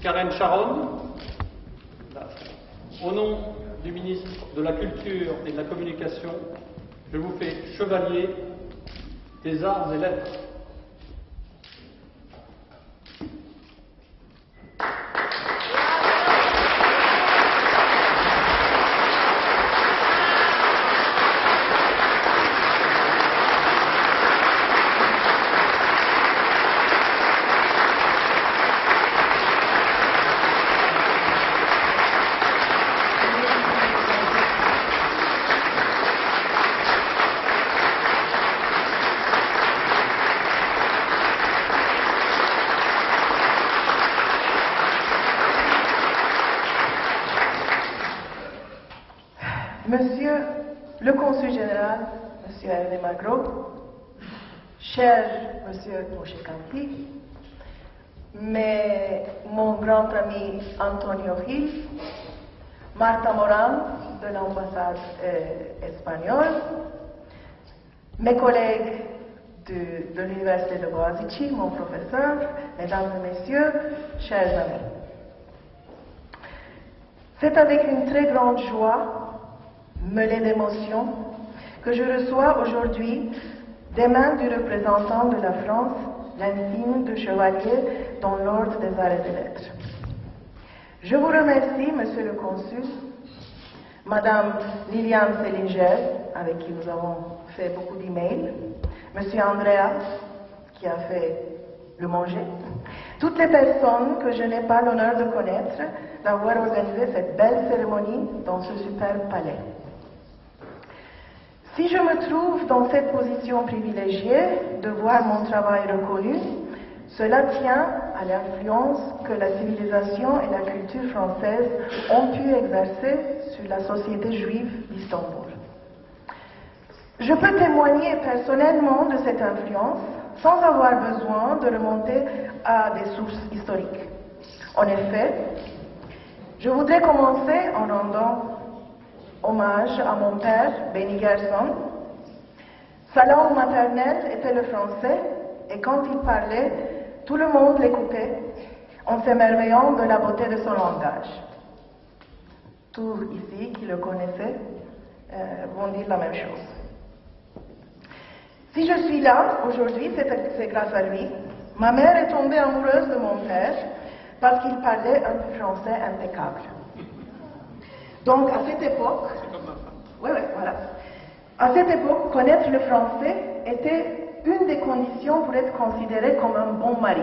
Karen Sharon, au nom du ministre de la Culture et de la Communication, je vous fais chevalier des arts et lettres. Monsieur le Consul général, Monsieur Hervé Magro, cher Monsieur Mouchekanti, mon grand ami Antonio Gil, Marta Moran de l'ambassade espagnole, mes collègues de l'université de Boğaziçi, mon professeur, mesdames et messieurs, chers amis. C'est avec une très grande joie mêlée d'émotion, que je reçois aujourd'hui des mains du représentant de la France l'insigne de chevalier dans l'ordre des arts et des lettres. Je vous remercie, Monsieur le Consul, Madame Liliane Sellinger, avec qui nous avons fait beaucoup d'emails, Monsieur Andrea, qui a fait le manger, toutes les personnes que je n'ai pas l'honneur de connaître, d'avoir organisé cette belle cérémonie dans ce superbe palais. Si je me trouve dans cette position privilégiée de voir mon travail reconnu, cela tient à l'influence que la civilisation et la culture française ont pu exercer sur la société juive d'Istanbul. Je peux témoigner personnellement de cette influence sans avoir besoin de remonter à des sources historiques. En effet, je voudrais commencer en rendant hommage à mon père, Benny Gerson. Sa langue maternelle était le français, et quand il parlait, tout le monde l'écoutait, en s'émerveillant de la beauté de son langage. Tous ici qui le connaissaient vont dire la même chose. Si je suis là aujourd'hui, c'est grâce à lui. Ma mère est tombée amoureuse de mon père parce qu'il parlait un français impeccable. Donc, à cette époque, à cette époque, connaître le français était une des conditions pour être considéré comme un bon mari,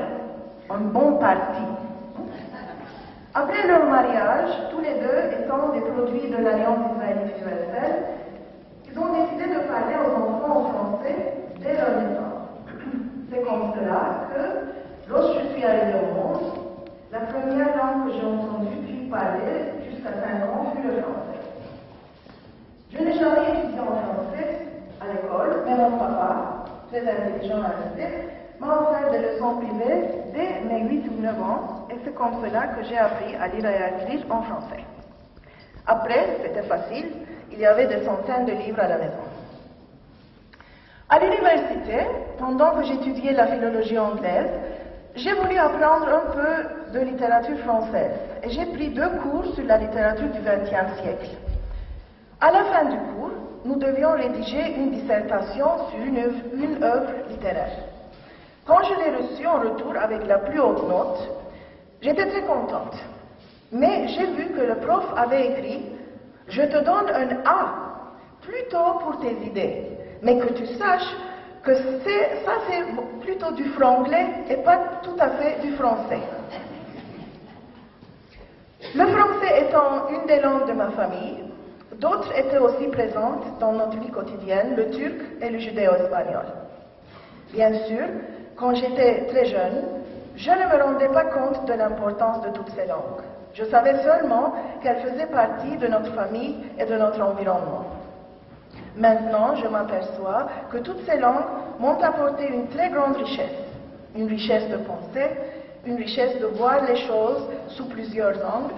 un bon parti. Après leur mariage, tous les deux étant des produits de l'Alliance israélite universelle, ils ont décidé de parler aux enfants en français dès leur naissance. C'est comme cela que, lorsque je suis arrivée au monde, la première langue que j'ai entendue puis parler jusqu'à 5 ans fut le français. Je n'ai jamais étudié en français à l'école, mais mon papa, très intelligent à l'époque, m'a offert des leçons privées dès mes 8 ou 9 ans, et c'est comme cela que j'ai appris à lire et à écrire en français. Après, c'était facile, il y avait des centaines de livres à la maison. À l'université, pendant que j'étudiais la philologie anglaise, j'ai voulu apprendre un peu de littérature française et j'ai pris 2 cours sur la littérature du XXe siècle. À la fin du cours, nous devions rédiger une dissertation sur une œuvre littéraire. Quand je l'ai reçue en retour avec la plus haute note, j'étais très contente. Mais j'ai vu que le prof avait écrit « Je te donne un A, plutôt pour tes idées, mais que tu saches que ça c'est plutôt du franglais et pas tout à fait du français. » Le français étant une des langues de ma famille, d'autres étaient aussi présentes dans notre vie quotidienne, le turc et le judéo-espagnol. Bien sûr, quand j'étais très jeune, je ne me rendais pas compte de l'importance de toutes ces langues. Je savais seulement qu'elles faisaient partie de notre famille et de notre environnement. Maintenant, je m'aperçois que toutes ces langues m'ont apporté une très grande richesse de pensée, une richesse de voir les choses sous plusieurs angles,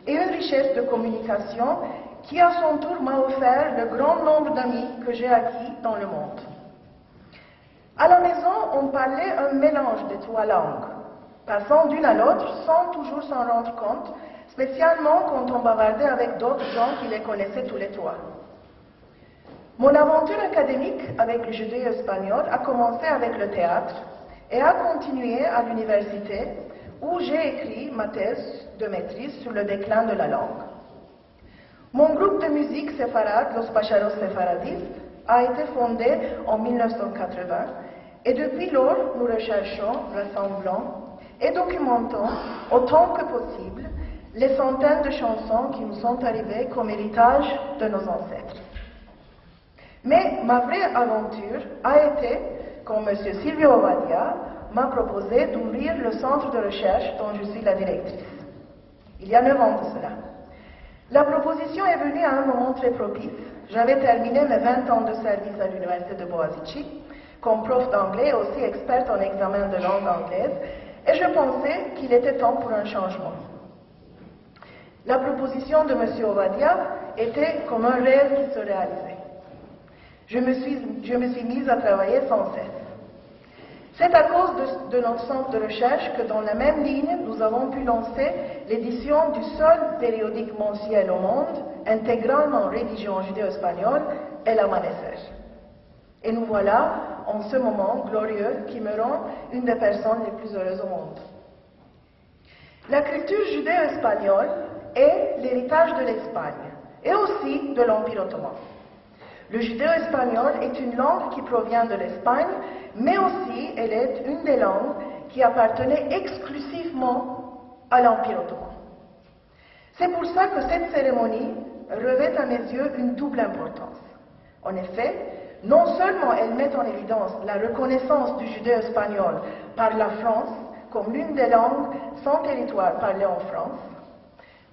et une richesse de communication qui à son tour m'a offert le grand nombre d'amis que j'ai acquis dans le monde. À la maison, on parlait un mélange des 3 langues, passant d'une à l'autre sans toujours s'en rendre compte, spécialement quand on bavardait avec d'autres gens qui les connaissaient tous les trois. Mon aventure académique avec le judéo-espagnol a commencé avec le théâtre et a continué à l'université où j'ai écrit ma thèse de maîtrise sur le déclin de la langue. Mon groupe de musique séfarade, Los Pacharos Sefaradis, a été fondé en 1980 et depuis lors nous recherchons, rassemblons et documentons autant que possible les centaines de chansons qui nous sont arrivées comme héritage de nos ancêtres. Mais ma vraie aventure a été quand M. Silvio Ovadia m'a proposé d'ouvrir le centre de recherche dont je suis la directrice. Il y a 9 ans de cela. La proposition est venue à un moment très propice. J'avais terminé mes 20 ans de service à l'université de Boğaziçi comme prof d'anglais et aussi experte en examen de langue anglaise, et je pensais qu'il était temps pour un changement. La proposition de M. Ovadia était comme un rêve qui se réalisait. Je me suis mise à travailler sans cesse. C'est à cause de notre centre de recherche que dans la même ligne, nous avons pu lancer l'édition du seul périodique mensuel au monde intégralement rédigé en judéo-espagnol, El Amanecer. Et nous voilà en ce moment glorieux qui me rend une des personnes les plus heureuses au monde. La culture judéo-espagnole est l'héritage de l'Espagne et aussi de l'Empire ottoman. Le judéo-espagnol est une langue qui provient de l'Espagne, mais aussi elle est une des langues qui appartenait exclusivement à l'Empire ottoman. C'est pour ça que cette cérémonie revêt à mes yeux une double importance. En effet, non seulement elle met en évidence la reconnaissance du judéo-espagnol par la France comme l'une des langues sans territoire parlées en France,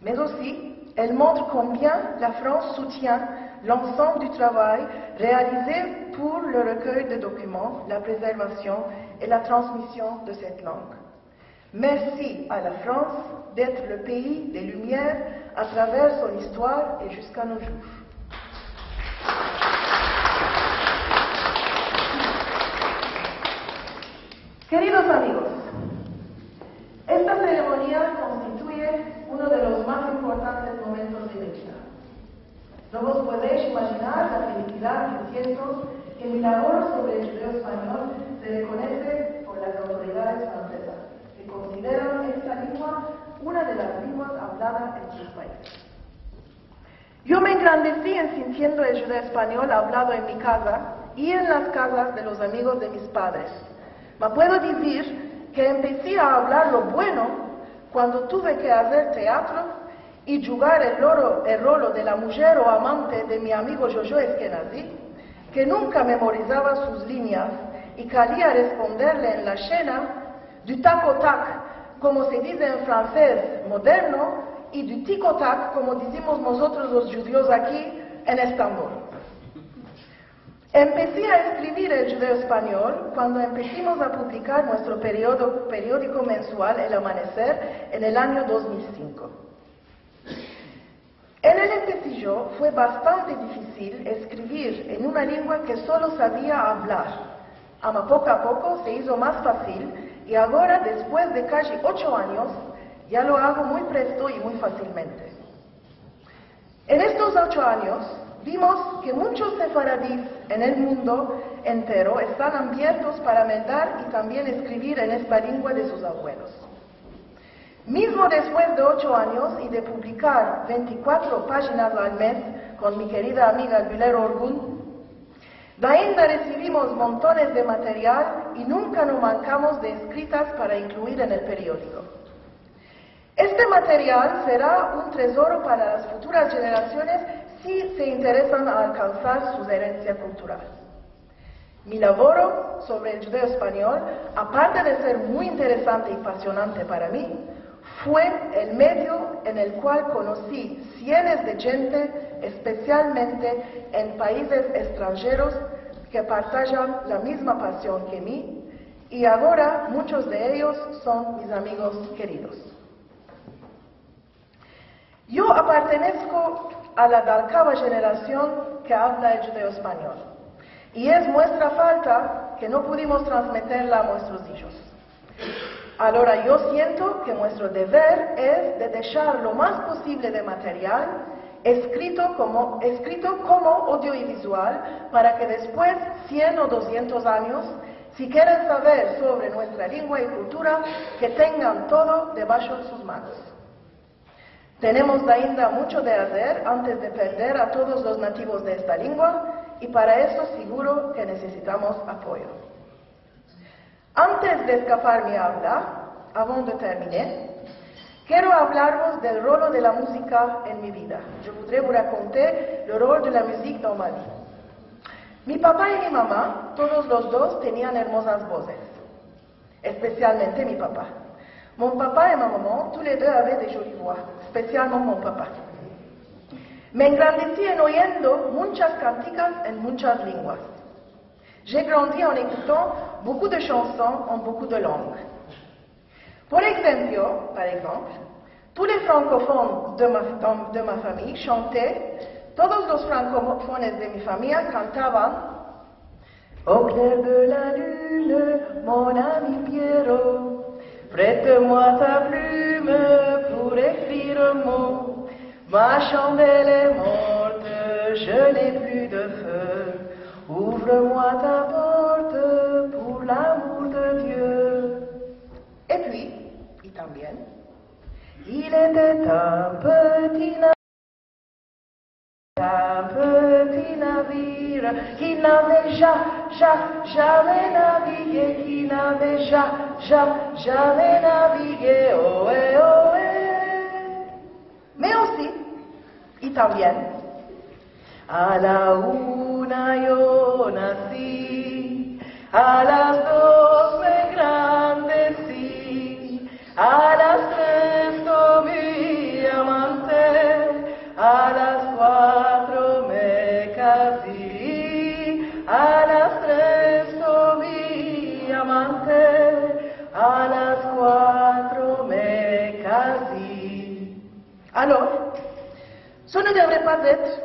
mais aussi elle montre combien la France soutient l'ensemble du travail réalisé pour le recueil de documents, la préservation et la transmission de cette langue. Merci à la France d'être le pays des Lumières à travers son histoire et jusqu'à nos jours. Queridos amigos, esta ceremonia constituye uno de los más importantes momentos de mi vida. No vos podéis imaginar la felicidad que siento que mi labor sobre el judeo español se reconoce por las autoridades francesas, que consideran esta lengua una de las lenguas habladas en sus países. Yo me engrandecí en sintiendo el judeo español hablado en mi casa y en las casas de los amigos de mis padres. Ma puedo decir que empecé a hablar lo bueno cuando tuve que hacer teatro y jugar el rol de la mujer o amante de mi amigo Jojo Eskenazi, que nunca memorizaba sus líneas y quería responderle en la escena du tac au tac, como se dice en francés moderno, y du tic au tac, como decimos nosotros los judíos aquí en Estambul. Empecé a escribir el judeo español cuando empezamos a publicar nuestro periódico mensual El Amanecer en el año 2005. En el empecillo fue bastante difícil escribir en una lengua que solo sabía hablar. Ama poco a poco se hizo más fácil y ahora, después de casi 8 años, ya lo hago muy presto y muy fácilmente. En estos 8 años, vimos que muchos sefaradíes en el mundo entero están abiertos para meditar y también escribir en esta lengua de sus abuelos. Mismo después de 8 años y de publicar 24 páginas al mes con mi querida amiga Güler Orgun, de ainda recibimos montones de material y nunca nos mancamos de escritas para incluir en el periódico. Este material será un tesoro para las futuras generaciones si se interesan a alcanzar su herencia cultural. Mi labor sobre el judeo español, aparte de ser muy interesante y apasionante para mí, fue el medio en el cual conocí cientos de gente, especialmente en países extranjeros, que partajan la misma pasión que mí, y ahora muchos de ellos son mis amigos queridos. Yo pertenezco a la dalcava generación que habla el judeo español, y es nuestra falta que no pudimos transmitirla a nuestros hijos. Ahora yo siento que nuestro deber es de dejar lo más posible de material escrito como audiovisual para que después, 100 o 200 años, si quieren saber sobre nuestra lengua y cultura, que tengan todo debajo de sus manos. Tenemos ainda mucho de hacer antes de perder a todos los nativos de esta lengua y para eso seguro que necesitamos apoyo. Antes de escapar mi habla, avant de terminer, quiero hablaros del rol de la música en mi vida. Je voudrais vous raconter le rôle de la musique dans ma vie. Mi papá y mi mamá, todos los dos, tenían hermosas voces, especialmente mi papá. Mon papa et ma maman, tous les deux avaient des jolies voix, spécialement mon papa. Me engrandecí en oyendo muchas canticas en muchas lenguas. J'ai grandi en écoutant beaucoup de chansons en beaucoup de langues. Par exemple, tous les francophones de ma famille chantaient, todos los francophones de mi familia cantaban au clair de la lune, mon ami Pierrot, prête-moi ta plume pour écrire un mot. Ma chandelle est morte, je n'ai plus de feu. Ouvre-moi ta porte pour l'amour de Dieu. Et puis, y también, il était un petit navire qui n'avait jamais navigué, qui n'avait jamais navigué, ohé, ohé. Mais aussi, y también, a la una yo nací, a las dos me engrandecí, a las tres comí amante, a las cuatro me casé, a las tres comí amante, a las cuatro me casé. Alors, ce ne devrait pas être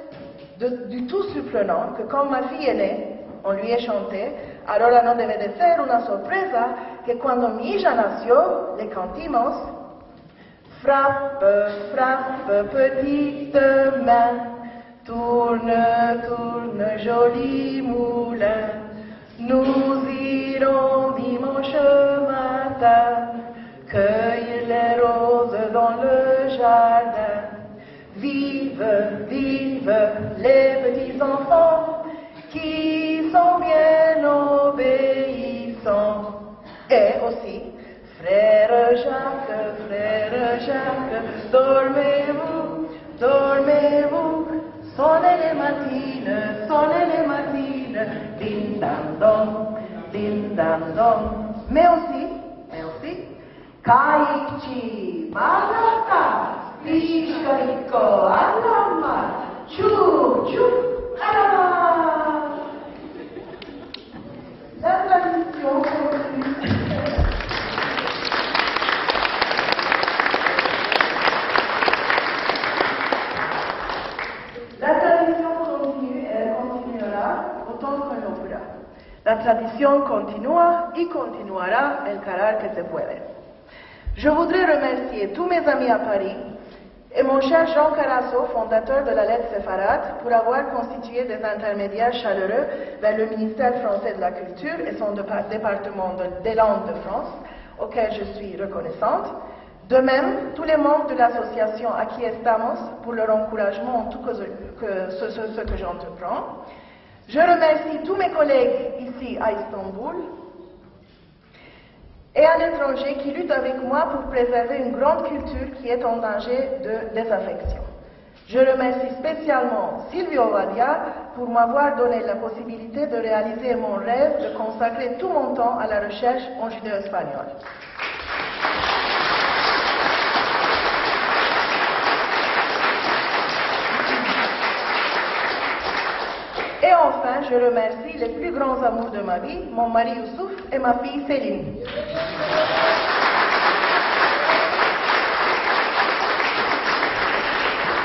du tout surprenant que quand ma fille est née, on lui ait chanté, ahora no debe de ser una sorpresa que cuando mi hija nació, le cantimos frappe, frappe, petite main, tourne, tourne, joli moulin, nous irons dimanche matin, cueillir les roses dans le jardin. Vive, vive les petits enfants qui sont bien obéissants. Et aussi, frère Jacques, dormez-vous, dormez-vous, sonnez les matines, din dan dom. Mais aussi, Kaichi, Malata, Piscarico, Alama, Chou, Chou, Alama. La tradition continue. La tradition continue et elle continuera autant que l'on pourra. La tradition continua y continuará el calar que se puede. Je voudrais remercier tous mes amis à Paris et mon cher Jean Carasso, fondateur de la lettre séfarade, pour avoir constitué des intermédiaires chaleureux vers le ministère français de la Culture et son département des langues de France, auquel je suis reconnaissante. De même, tous les membres de l'association Aquí Estamos pour leur encouragement en tout ce que j'entreprends. Je remercie tous mes collègues ici à Istanbul et à l'étranger qui luttent avec moi pour préserver une grande culture qui est en danger de désaffection. Je remercie spécialement Silvio Ovadia pour m'avoir donné la possibilité de réaliser mon rêve de consacrer tout mon temps à la recherche en judéo-espagnol. Et enfin, je remercie les plus grands amours de ma vie, mon mari Youssouf et ma fille Céline.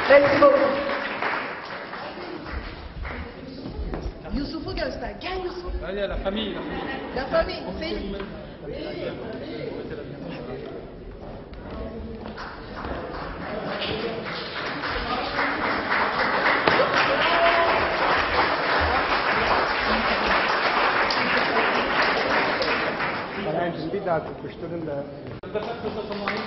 Merci beaucoup. Youssouf'u göster. Gel Yusuf. Allez, la famille. La famille. Céline. Ercim bir daha tutuşturun da. Bu sefer kısa zamanlı